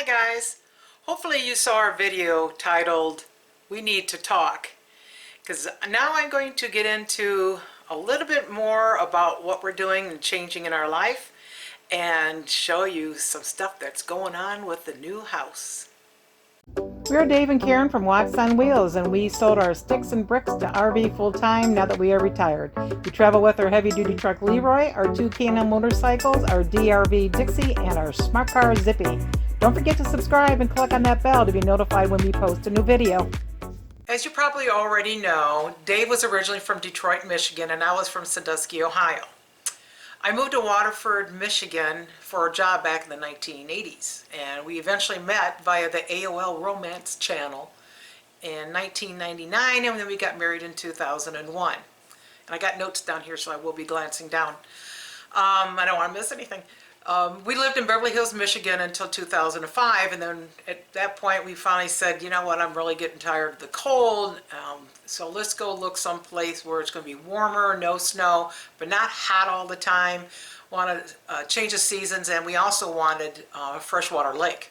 guys, hopefully you saw our video titled "We Need to Talk," because now I'm going to get into a little bit more about what we're doing and changing in our life and show you some stuff that's going on with the new house. We're Dave and Karen from Watts on Wheels, and we sold our sticks and bricks to RV full-time now that we are retired. We travel with our heavy-duty truck Leroy, our two K&N motorcycles, our DRV Dixie, and our smart car Zippy. Don't forget to subscribe and click on that bell to be notified when we post a new video. As you probably already know, Dave was originally from Detroit, Michigan, and I was from Sandusky, Ohio. I moved to Waterford, Michigan for a job back in the 1980s, and we eventually met via the AOL Romance channel in 1999, and then we got married in 2001. And I got notes down here, so I will be glancing down. I don't want to miss anything. We lived in Beverly Hills, Michigan until 2005, and then at that point we finally said, you know what, I'm really getting tired of the cold, so let's go look someplace where it's going to be warmer, no snow, but not hot all the time. Wanted change of seasons, and we also wanted a freshwater lake.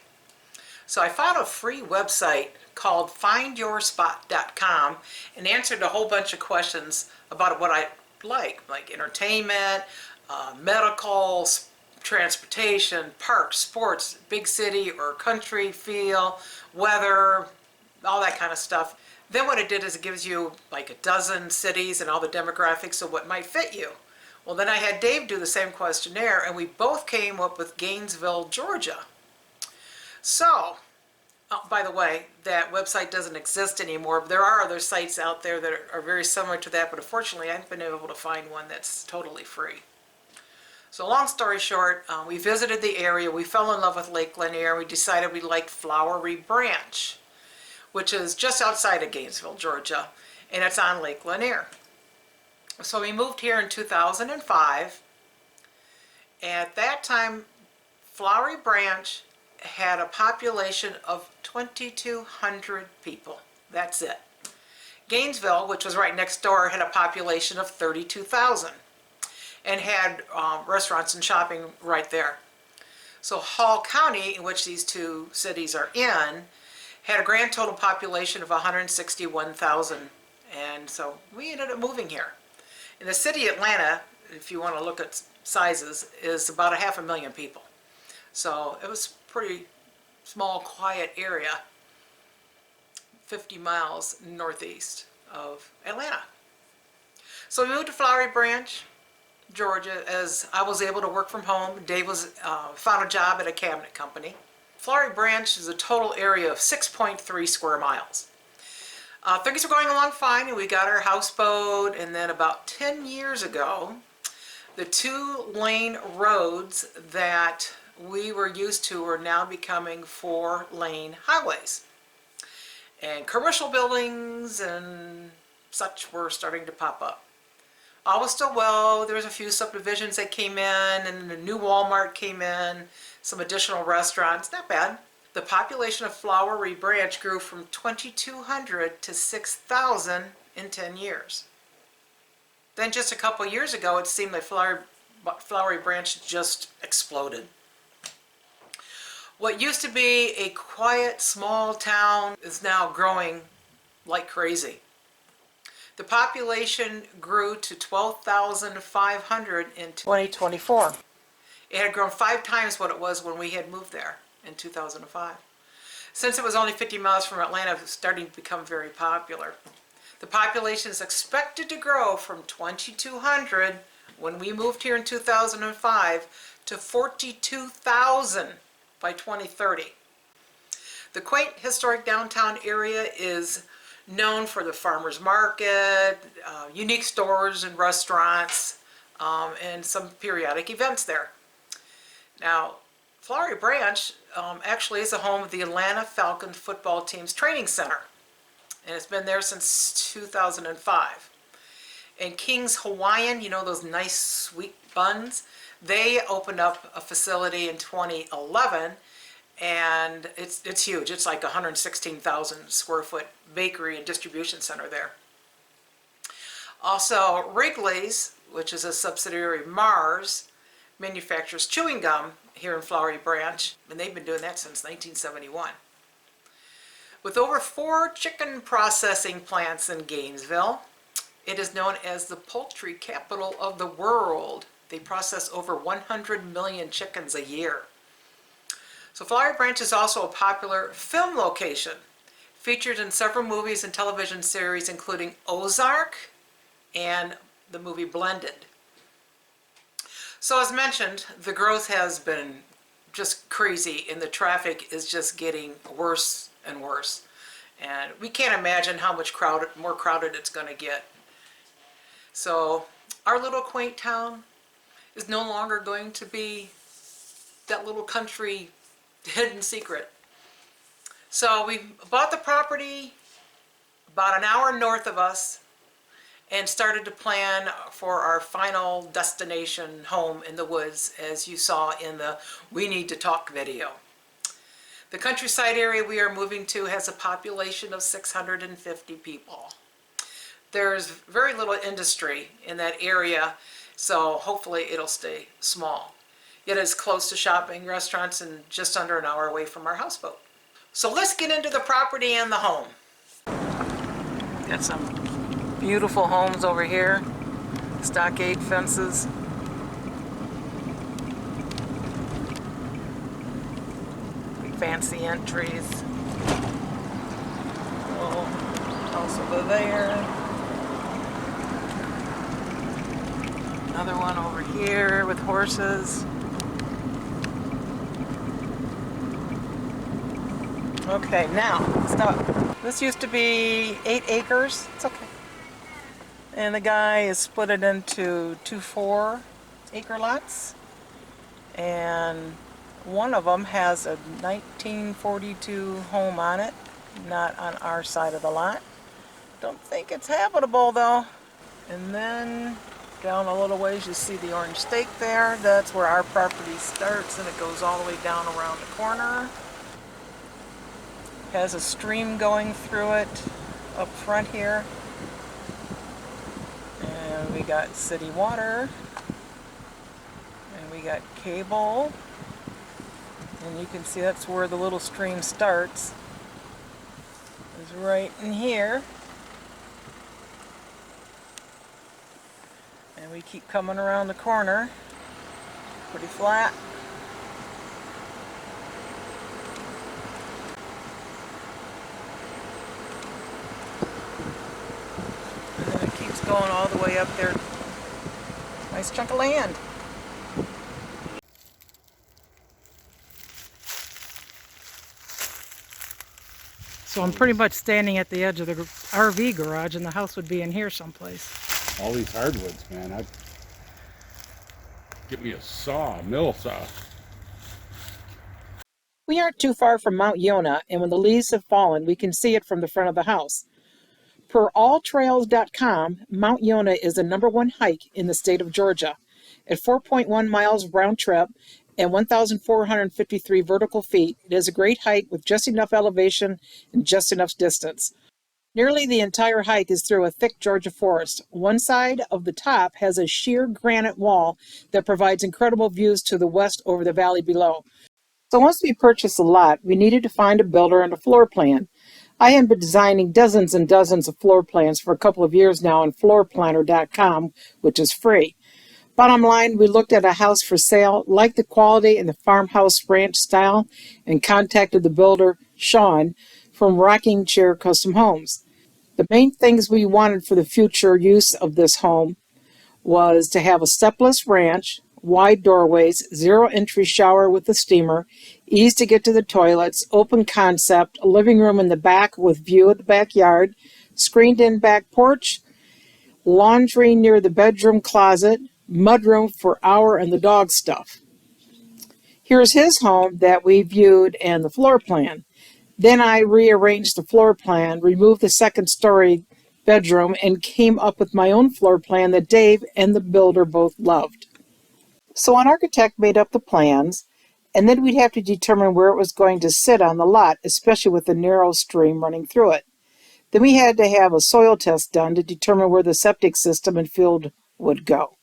So I found a free website called findyourspot.com and answered a whole bunch of questions about what I like entertainment, medical, transportation, parks, sports, big city or country feel, weather, all that kind of stuff. Then what it did is it gives you like a dozen cities and all the demographics of what might fit you. Well, then I had Dave do the same questionnaire, and we both came up with Gainesville, Georgia. So, by the way, that website doesn't exist anymore. There are other sites out there that are very similar to that, but unfortunately I haven't been able to find one that's totally free. So long story short, we visited the area, we fell in love with Lake Lanier, and we decided we liked Flowery Branch, which is just outside of Gainesville, Georgia, and it's on Lake Lanier. So we moved here in 2005. At that time, Flowery Branch had a population of 2,200 people. That's it. Gainesville, which was right next door, had a population of 32,000 and had restaurants and shopping right there. So Hall County, in which these two cities are in, had a grand total population of 161,000, and so we ended up moving here. In the city of Atlanta, if you want to look at sizes, is about 500,000 people. So it was a pretty small, quiet area, 50 miles northeast of Atlanta. So we moved to Flowery Branch, Georgia, as I was able to work from home. Dave found a job at a cabinet company. Flowery Branch is a total area of 6.3 square miles. Things were going along fine, and we got our houseboat, and then about 10 years ago, the 2-lane roads that we were used to are now becoming 4-lane highways. And commercial buildings and such were starting to pop up. All was still well. There was a few subdivisions that came in, and a new Walmart came in, some additional restaurants, not bad. The population of Flowery Branch grew from 2,200 to 6,000 in 10 years. Then just a couple years ago, it seemed like Flowery Branch just exploded. What used to be a quiet, small town is now growing like crazy. The population grew to 12,500 in 2024. It had grown 5 times what it was when we had moved there in 2005. Since it was only 50 miles from Atlanta, it was starting to become very popular. The population is expected to grow from 2,200 when we moved here in 2005 to 42,000 by 2030. The quaint historic downtown area is known for the farmers market, unique stores and restaurants, and some periodic events there. Now, Flowery Branch actually is the home of the Atlanta Falcons football team's training center, and it's been there since 2005. And King's Hawaiian, you know those nice sweet buns, they opened up a facility in 2011, and it's huge. It's like 116,000 square foot bakery and distribution center there. Also, Wrigley's, which is a subsidiary of Mars, manufactures chewing gum here in Flowery Branch, and they've been doing that since 1971. With over 4 chicken processing plants in Gainesville, it is known as the poultry capital of the world. They process over 100 million chickens a year. So Flowery Branch is also a popular film location, featured in several movies and television series including Ozark and the movie Blended. So as mentioned, the growth has been just crazy and the traffic is just getting worse and worse. And we can't imagine how much more crowded it's going to get. So our little quaint town is no longer going to be that little country hidden secret. So we bought the property about an hour north of us and started to plan for our final destination home in the woods, as you saw in the We Need to Talk video. The countryside area we are moving to has a population of 650 people. There's very little industry in that area, so hopefully it'll stay small. Yet it's close to shopping, restaurants, and just under an hour away from our houseboat. So let's get into the property and the home. Got some beautiful homes over here, stockade fences. Big fancy entries. Little house over there. Another one over here with horses. Okay, now, stop. This used to be 8 acres. It's okay. And the guy has split it into 2 4-acre lots. And one of them has a 1942 home on it, not on our side of the lot. Don't think it's habitable though. And then down a little ways you see the orange stake there. That's where our property starts and it goes all the way down around the corner. Has a stream going through it up front here. And we got city water. And we got cable. And you can see that's where the little stream starts. It's right in here. And we keep coming around the corner. Pretty flat. And then it keeps going all the way up there. Nice chunk of land. So I'm pretty much standing at the edge of the RV garage and the house would be in here someplace. All these hardwoods, man. I'd get me a saw, a mill saw. We aren't too far from 𝗏𝗟𝗏𝗀𝗏, and when the leaves have fallen, we can see it from the front of the house. Per alltrails.com, 𝗏𝗟𝗏𝗏 is the #1 hike in the state of Georgia. At 4.1 miles round trip and 1,453 vertical feet, it is a great hike with just enough elevation and just enough distance. Nearly the entire hike is through a thick Georgia forest. One side of the top has a sheer granite wall that provides incredible views to the west over the valley below. So once we purchased the lot, we needed to find a builder and a floor plan. I have been designing dozens and dozens of floor plans for a couple of years now on floorplanner.com, which is free. Bottom line, we looked at a house for sale, liked the quality and the farmhouse ranch style, and contacted the builder, Sean, from Rocking Chair Custom Homes. The main things we wanted for the future use of this home was to have a stepless ranch, wide doorways, 0-entry shower with a steamer, ease to get to the toilets, open concept, a living room in the back with view of the backyard, screened-in back porch, laundry near the bedroom closet, mudroom for our and the dog stuff. Here's his home that we viewed and the floor plan. Then I rearranged the floor plan, removed the second-story bedroom, and came up with my own floor plan that Dave and the builder both loved. So an architect made up the plans, and then we'd have to determine where it was going to sit on the lot, especially with the narrow stream running through it. Then we had to have a soil test done to determine where the septic system and field would go.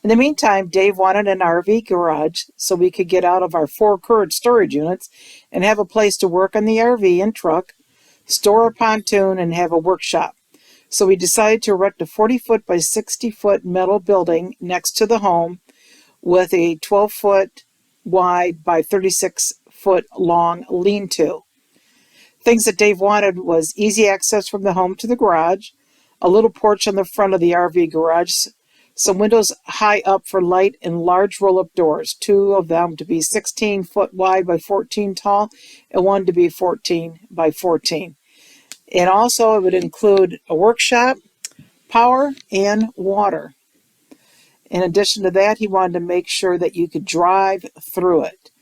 In the meantime, Dave wanted an RV garage so we could get out of our 4 current storage units and have a place to work on the RV and truck, store a pontoon, and have a workshop. So we decided to erect a 40-foot by 60-foot metal building next to the home with a 12-foot wide by 36-foot long lean-to. Things that Dave wanted was easy access from the home to the garage, a little porch on the front of the RV garage, some windows high up for light, and large roll-up doors, 2 of them to be 16 foot wide by 14 tall, and 1 to be 14 by 14. And also it would include a workshop, power, and water. In addition to that, he wanted to make sure that you could drive through it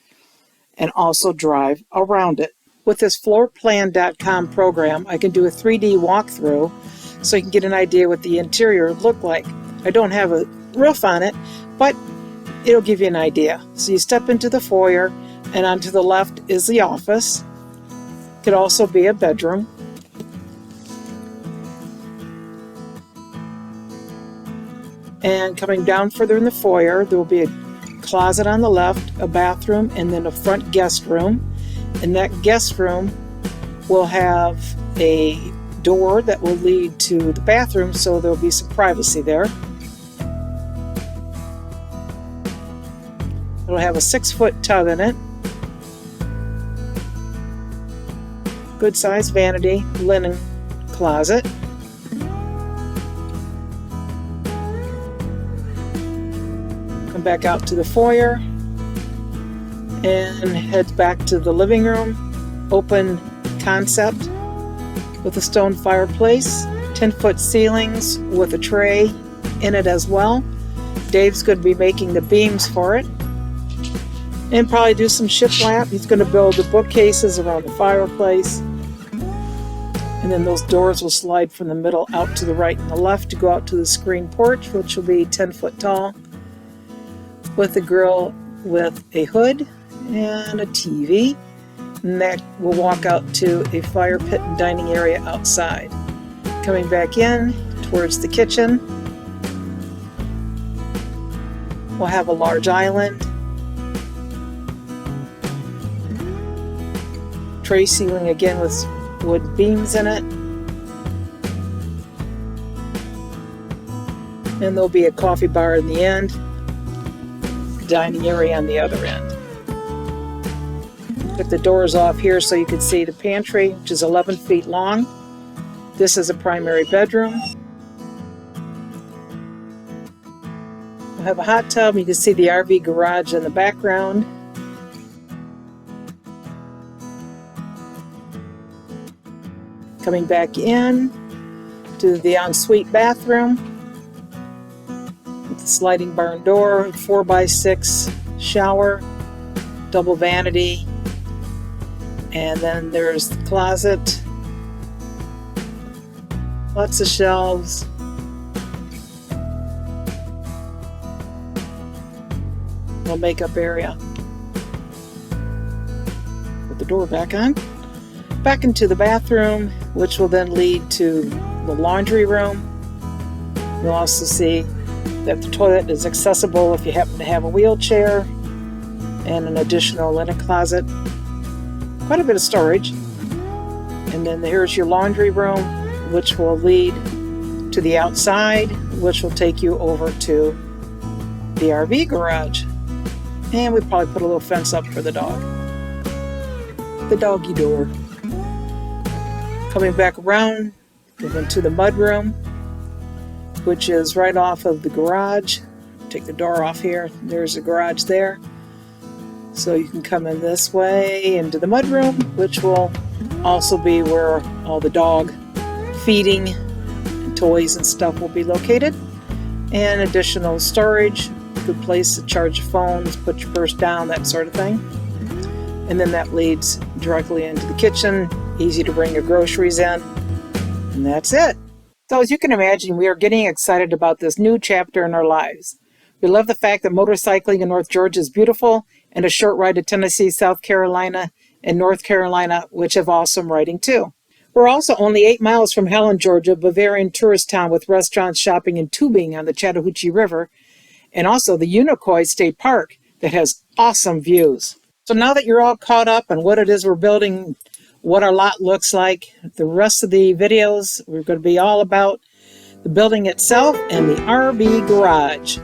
and also drive around it. With this floorplan.com program, I can do a 3D walkthrough so you can get an idea what the interior looked like. I don't have a roof on it, but it'll give you an idea. So you step into the foyer, and on to the left is the office. Could also be a bedroom. And coming down further in the foyer, there will be a closet on the left, a bathroom, and then a front guest room. And that guest room will have a door that will lead to the bathroom, so there will be some privacy there. It'll have a 6-foot tub in it. Good sized vanity, linen closet. Come back out to the foyer and head back to the living room. Open concept with a stone fireplace, 10-foot ceilings with a tray in it as well. Dave's going to be making the beams for it. And probably do some shiplap. He's going to build the bookcases around the fireplace. And then those doors will slide from the middle out to the right and the left to go out to the screen porch, which will be 10 foot tall, with a grill with a hood and a TV. And that will walk out to a fire pit and dining area outside. Coming back in towards the kitchen, we'll have a large island, tray ceiling again with wood beams in it, and there'll be a coffee bar in the end, dining area on the other end. Took the doors off here so you can see the pantry, which is 11 feet long. This is a primary bedroom. We'll have a hot tub. You can see the RV garage in the background. Coming back in to the ensuite bathroom with the sliding barn door, 4x6 shower, double vanity, and then there's the closet, lots of shelves, little makeup area. Put the door back on. Back into the bathroom, which will then lead to the laundry room. You'll also see that the toilet is accessible if you happen to have a wheelchair, and an additional linen closet. Quite a bit of storage. And then here's your laundry room, which will lead to the outside, which will take you over to the RV garage. And we probably put a little fence up for the dog. The doggy door. Coming back around, go into the mud room, which is right off of the garage. Take the door off here. There's a garage there. So you can come in this way into the mud room, which will also be where all the dog feeding and toys and stuff will be located. And additional storage, good place to charge your phones, put your purse down, that sort of thing. And then that leads directly into the kitchen. Easy to bring your groceries in. And that's it. So as you can imagine, we are getting excited about this new chapter in our lives. We love the fact that motorcycling in North Georgia is beautiful, and a short ride to Tennessee, South Carolina, and North Carolina, which have awesome riding too. We're also only 8 miles from Helen, Georgia, a Bavarian tourist town with restaurants, shopping, and tubing on the Chattahoochee River. and also the Unicoi State Park that has awesome views. So now that you're all caught up on what it is we're building, what our lot looks like, the rest of the videos we're going to be all about the building itself and the RV garage.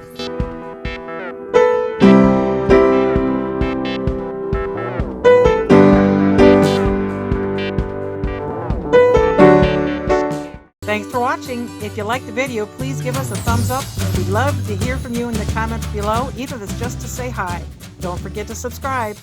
Thanks for watching. If you liked the video, please give us a thumbs up. We'd love to hear from you in the comments below, even if it's just to say hi. Don't forget to subscribe.